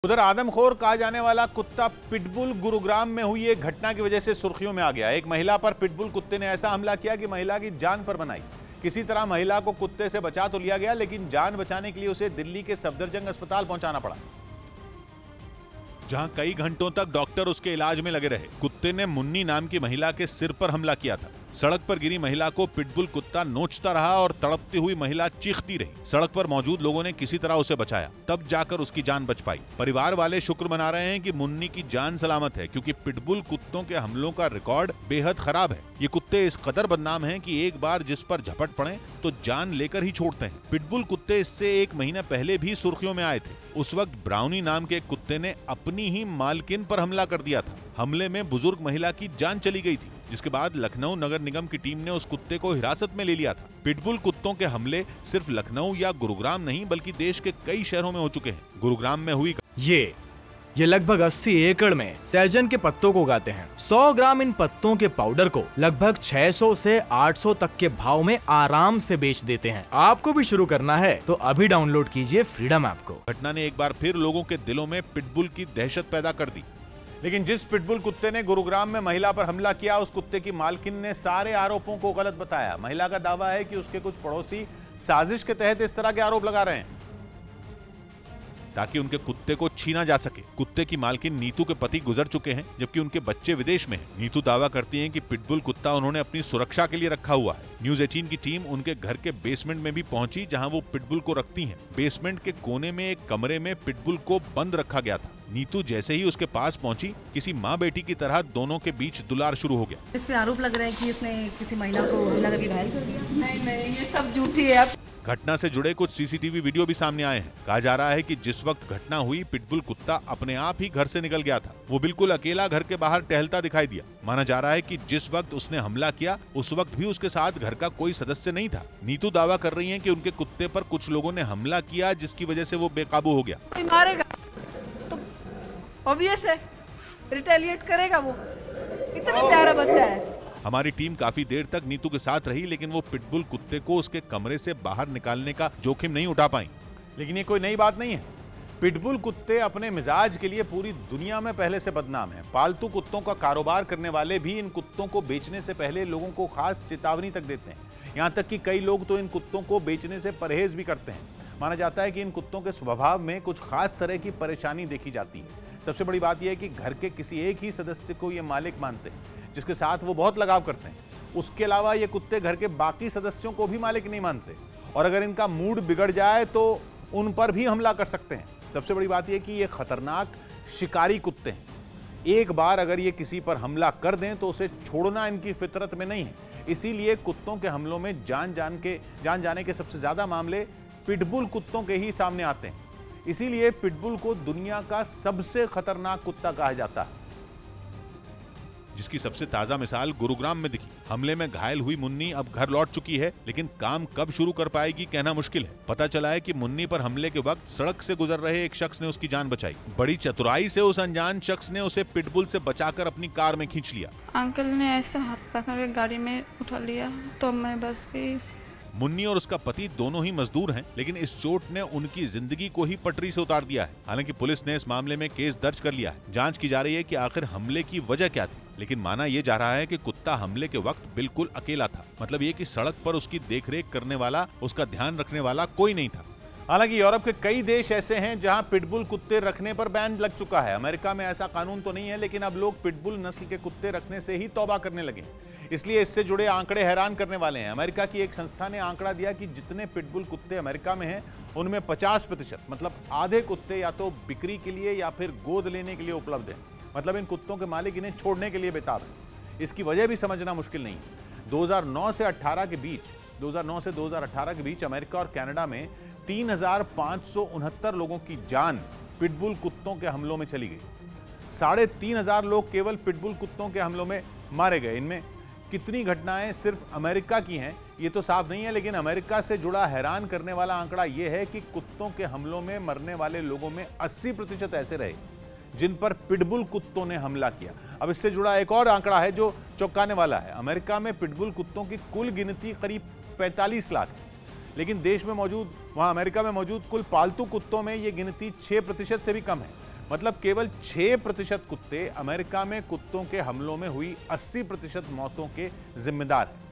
उधर आदमखोर कहा जाने वाला कुत्ता पिटबुल गुरुग्राम में हुई एक घटना की वजह से सुर्खियों में आ गया। एक महिला पर पिटबुल कुत्ते ने ऐसा हमला किया कि महिला की जान पर बनाई। किसी तरह महिला को कुत्ते से बचा तो लिया गया, लेकिन जान बचाने के लिए उसे दिल्ली के सफदरजंग अस्पताल पहुंचाना पड़ा, जहां कई घंटों तक डॉक्टर उसके इलाज में लगे रहे। कुत्ते ने मुन्नी नाम की महिला के सिर पर हमला किया था। सड़क पर गिरी महिला को पिटबुल कुत्ता नोचता रहा और तड़पती हुई महिला चीखती रही। सड़क पर मौजूद लोगों ने किसी तरह उसे बचाया, तब जाकर उसकी जान बच पाई। परिवार वाले शुक्र मना रहे हैं कि मुन्नी की जान सलामत है, क्योंकि पिटबुल कुत्तों के हमलों का रिकॉर्ड बेहद खराब है। ये कुत्ते इस कदर बदनाम हैं कि एक बार जिस पर झपट पड़े तो जान लेकर ही छोड़ते हैं। पिटबुल कुत्ते इससे एक महीना पहले भी सुर्खियों में आए थे। उस वक्त ब्राउनी नाम के कुत्ते ने अपनी ही मालकिन पर हमला कर दिया था। हमले में बुजुर्ग महिला की जान चली गई थी, जिसके बाद लखनऊ नगर निगम की टीम ने उस कुत्ते को हिरासत में ले लिया था। पिटबुल कुत्तों के हमले सिर्फ लखनऊ या गुरुग्राम नहीं, बल्कि देश के कई शहरों में हो चुके हैं। गुरुग्राम में हुई ये लगभग 80 एकड़ में सहजन के पत्तों को उगाते हैं। 100 ग्राम इन पत्तों के पाउडर को लगभग 600 से 800 तक के भाव में आराम से बेच देते हैं। आपको भी शुरू करना है तो अभी डाउनलोड कीजिए फ्रीडम ऐप को। घटना ने एक बार फिर लोगों के दिलों में पिटबुल की दहशत पैदा कर दी। लेकिन जिस पिटबुल कुत्ते ने गुरुग्राम में महिला पर हमला किया, उस कुत्ते की मालकिन ने सारे आरोपों को गलत बताया। महिला का दावा है कि उसके कुछ पड़ोसी साजिश के तहत इस तरह के आरोप लगा रहे हैं ताकि उनके कुत्ते को छीना जा सके। कुत्ते की मालकिन नीतू के पति गुजर चुके हैं, जबकि उनके बच्चे विदेश में हैं। नीतू दावा करती हैं कि पिटबुल कुत्ता उन्होंने अपनी सुरक्षा के लिए रखा हुआ है। न्यूज़ 18 की टीम उनके घर के बेसमेंट में भी पहुंची, जहां वो पिटबुल को रखती हैं। बेसमेंट के कोने में एक कमरे में पिटबुल को बंद रखा गया था। नीतू जैसे ही उसके पास पहुंची, किसी माँ बेटी की तरह दोनों के बीच दुलार शुरू हो गया। इस पे आरोप लग रहा है कि इसने किसी महिला को हमला करके घायल कर दिया। नहीं, ये सब झूठी है। घटना से जुड़े कुछ सीसीटीवी वीडियो भी सामने आए हैं। कहा जा रहा है कि जिस वक्त घटना हुई, पिटबुल कुत्ता अपने आप ही घर से निकल गया था। वो बिल्कुल अकेला घर के बाहर टहलता दिखाई दिया। माना जा रहा है कि जिस वक्त उसने हमला किया, उस वक्त भी उसके साथ घर का कोई सदस्य नहीं था। नीतू दावा कर रही है कि उनके कुत्ते पर कुछ लोगों ने हमला किया, जिसकी वजह से वो बेकाबू हो गया। मारेगा तो ऑब्वियस है, रिटेलिएट करेगा। वो इतना प्यारा बच्चा है। हमारी टीम काफी देर तक नीतू के साथ रही, लेकिन वो पिटबुल कुत्ते को उसके कमरे से बाहर निकालने का जोखिम नहीं उठा पाई। लेकिन ये कोई नई बात नहीं है। पिटबुल कुत्ते अपने मिजाज के लिए पूरी दुनिया में पहले से बदनाम हैं। पालतू कुत्तों का कारोबार करने वाले भी इन कुत्तों को बेचने से पहले लोगों को खास चेतावनी तक देते हैं। यहाँ तक कि कई लोग तो इन कुत्तों को बेचने से परहेज भी करते हैं। माना जाता है कि इन कुत्तों के स्वभाव में कुछ खास तरह की परेशानी देखी जाती है। सबसे बड़ी बात यह है कि घर के किसी एक ही सदस्य को ये मालिक मानते हैं, जिसके साथ वो बहुत लगाव करते हैं। उसके अलावा ये कुत्ते घर के बाकी सदस्यों को भी मालिक नहीं मानते, और अगर इनका मूड बिगड़ जाए तो उन पर भी हमला कर सकते हैं। सबसे बड़ी बात यह कि ये खतरनाक शिकारी कुत्ते हैं। एक बार अगर ये किसी पर हमला कर दें तो उसे छोड़ना इनकी फितरत में नहीं है। इसीलिए कुत्तों के हमलों में जान जाने के सबसे ज्यादा मामले पिटबुल कुत्तों के ही सामने आते हैं। इसीलिए पिटबुल को दुनिया का सबसे खतरनाक कुत्ता कहा जाता है, जिसकी सबसे ताजा मिसाल गुरुग्राम में दिखी। हमले में घायल हुई मुन्नी अब घर लौट चुकी है, लेकिन काम कब शुरू कर पाएगी कहना मुश्किल है। पता चला है कि मुन्नी पर हमले के वक्त सड़क से गुजर रहे एक शख्स ने उसकी जान बचाई। बड़ी चतुराई से उस अनजान शख्स ने उसे पिटबुल से बचाकर अपनी कार में खींच लिया। अंकल ने ऐसा हाथ पकड़ के गाड़ी में उठा लिया तो मैं बस गई। मुन्नी और उसका पति दोनों ही मजदूर हैं, लेकिन इस चोट ने उनकी जिंदगी को ही पटरी से उतार दिया है। हालांकि पुलिस ने इस मामले में केस दर्ज कर लिया है। जांच की जा रही है कि आखिर हमले की वजह क्या थी, लेकिन माना यह जा रहा है कि कुत्ता हमले के वक्त बिल्कुल अकेला था। मतलब ये कि सड़क पर उसकी देखरेख करने वाला, उसका ध्यान रखने वाला कोई नहीं था। हालांकि यूरोप के कई देश ऐसे हैं जहां पिटबुल कुत्ते रखने पर बैन लग चुका है। अमेरिका में ऐसा कानून तो नहीं है, लेकिन अब लोग पिटबुल नस्ल के कुत्ते रखने से ही तौबा करने लगे। इसलिए इससे जुड़े आंकड़े हैरान करने वाले हैं। अमेरिका की एक संस्था ने आंकड़ा दिया कि जितने पिटबुल कुत्ते अमेरिका में हैं, उनमें 50%, मतलब आधे कुत्ते या तो बिक्री के लिए या फिर गोद लेने के लिए उपलब्ध हैं। मतलब इन कुत्तों के मालिक इन्हें छोड़ने के लिए बेताब है। इसकी वजह भी समझना मुश्किल नहीं है। 2009 से 2018 के बीच अमेरिका और कनाडा में 3,569 लोगों की जान पिटबुल कुत्तों के हमलों में चली गई। 3,500 लोग केवल पिटबुल कुत्तों के हमलों में मारे गए। इनमें कितनी घटनाएं सिर्फ अमेरिका की हैं ये तो साफ नहीं है, लेकिन अमेरिका से जुड़ा हैरान करने वाला आंकड़ा यह है कि कुत्तों के हमलों में मरने वाले लोगों में 80% ऐसे रहे जिन पर पिटबुल कुत्तों ने हमला किया। अब इससे जुड़ा एक और आंकड़ा है जो चौंकाने वाला है। अमेरिका में पिटबुल कुत्तों की कुल गिनती करीब 45 लाख है, लेकिन देश में मौजूद, वहां अमेरिका में मौजूद कुल पालतू कुत्तों में ये गिनती 6% से भी कम है। मतलब केवल 6% कुत्ते अमेरिका में कुत्तों के हमलों में हुई 80% मौतों के जिम्मेदार हैं।